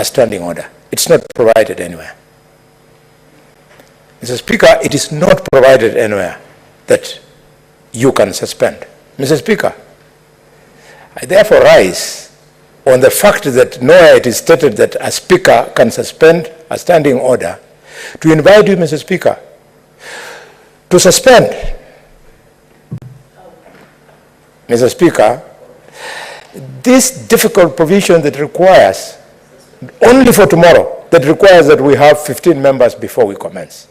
a standing order. It's not provided anywhere. Mr. Speaker, it is not provided anywhere that you can suspend. Mr. Speaker, I therefore rise on the fact that nowhere it is stated that a speaker can suspend a standing order to invite you, Mr. Speaker, to suspend. Mr. Speaker, this difficult provision that requires, only for tomorrow, that requires that we have 15 members before we commence.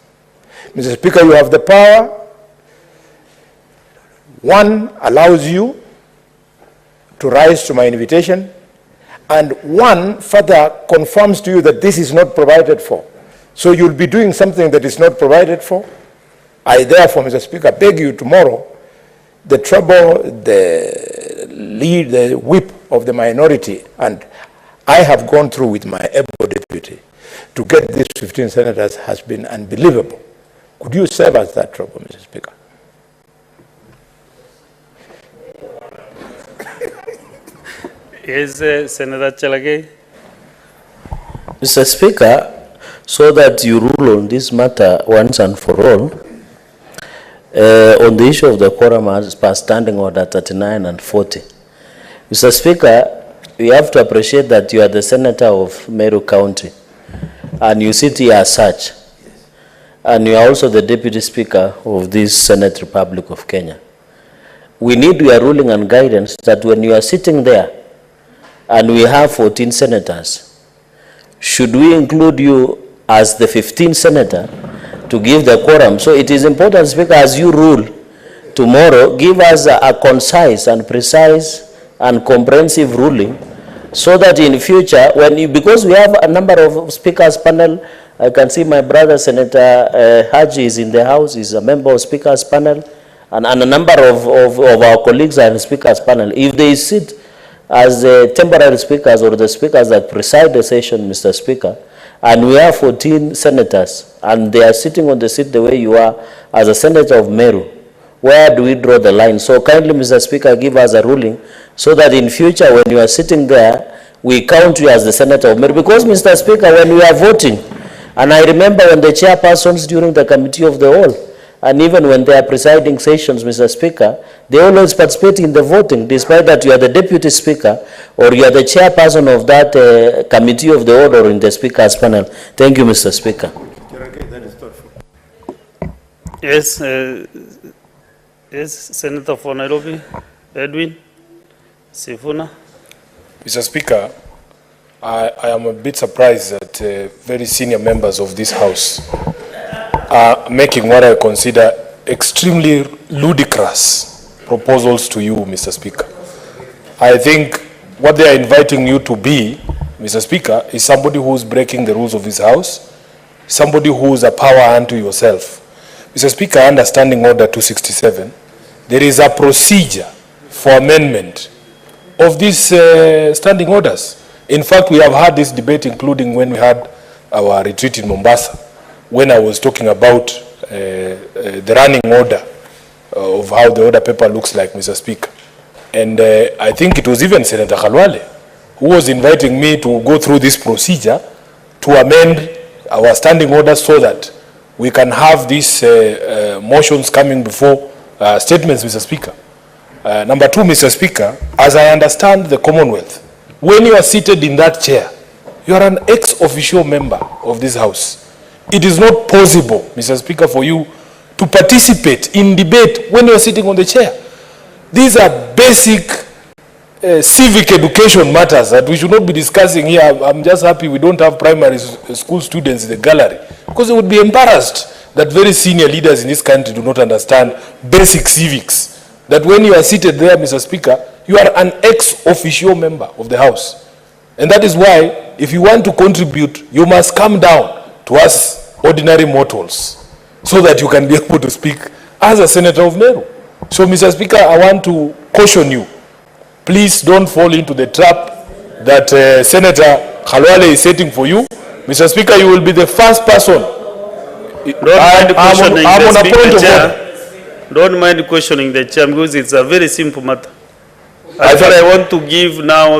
Mr. Speaker, you have the power. One allows you to rise to my invitation, and one further confirms to you that this is not provided for. So you'll be doing something that is not provided for. I therefore, Mr. Speaker, beg you tomorrow, the trouble, the lead, the whip of the minority, and I have gone through with my able deputy to get these 15 senators has been unbelievable. Could you save us that trouble, Mr. Speaker? Yes, Senator Chalagay. Mr. Speaker, so that you rule on this matter once and for all, on the issue of the quorum as per standing order 39 and 40. Mr. Speaker, we have to appreciate that you are the senator of Meru County, and you sit here as such, and you are also the deputy speaker of this Senate Republic of Kenya. We need your ruling and guidance that when you are sitting there, and we have 14 senators, should we include you as the 15th senator to give the quorum? So it is important, Speaker, as you rule tomorrow, give us a concise and precise and comprehensive ruling, so that in future, because we have a number of speakers panel, I can see my brother Senator Haji is in the house, is a member of speakers panel, and a number of our colleagues are in speakers panel. If they sit as the temporary speakers or the speakers that preside the session, Mr. Speaker, and we have 14 senators, and they are sitting on the seat the way you are as a senator of Meru, where do we draw the line? So kindly, Mr. Speaker, give us a ruling so that in future when you are sitting there, we count you as the senator of Meru. Because, Mr. Speaker, when we are voting, and I remember when the chairpersons during the committee of the whole, and even when they are presiding sessions, Mr. Speaker, they always participate in the voting, despite that you are the deputy speaker or you are the chairperson of that committee of the whole or in the speakers panel. Thank you, Mr. Speaker. Yes, yes, Senator for Nairobi, Edwin, Sifuna. Mr. Speaker, I am a bit surprised that very senior members of this House are making what I consider extremely ludicrous proposals to you, Mr. Speaker. I think what they are inviting you to be, Mr. Speaker, is somebody who is breaking the rules of this House, somebody who is a power unto yourself. Mr. Speaker, under Standing Order 267, there is a procedure for amendment of these standing orders. In fact, we have had this debate, including when we had our retreat in Mombasa, when I was talking about the running order of how the order paper looks like, Mr. Speaker. And I think it was even Senator Khalwale who was inviting me to go through this procedure to amend our standing order so that we can have these motions coming before statements, Mr. Speaker. Number two, Mr. Speaker, as I understand the Commonwealth, when you are seated in that chair, you are an ex-officio member of this House. It is not possible, Mr. Speaker, for you to participate in debate when you are sitting on the chair. These are basic civic education matters that we should not be discussing here. I'm just happy we don't have primary school students in the gallery, because they would be embarrassed that very senior leaders in this country do not understand basic civics. That when you are seated there, Mr. Speaker, you are an ex-officio member of the House. And that is why, if you want to contribute, you must come down to us ordinary mortals so that you can be able to speak as a senator of Meru. So, Mr. Speaker, I want to caution you. Please don't fall into the trap that Senator Khalwale is setting for you. Mr. Speaker, you will be the first person. Don't mind questioning the chair, because it's a very simple matter. I want to give now.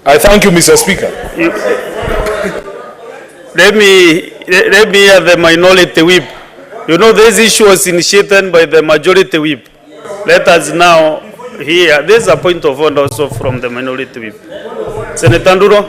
I thank you, Mr. Speaker. Let me hear the minority whip. You know, this issue was initiated by the majority whip. Let us now hear. There's a point of order also from the minority whip. Senator Nduro.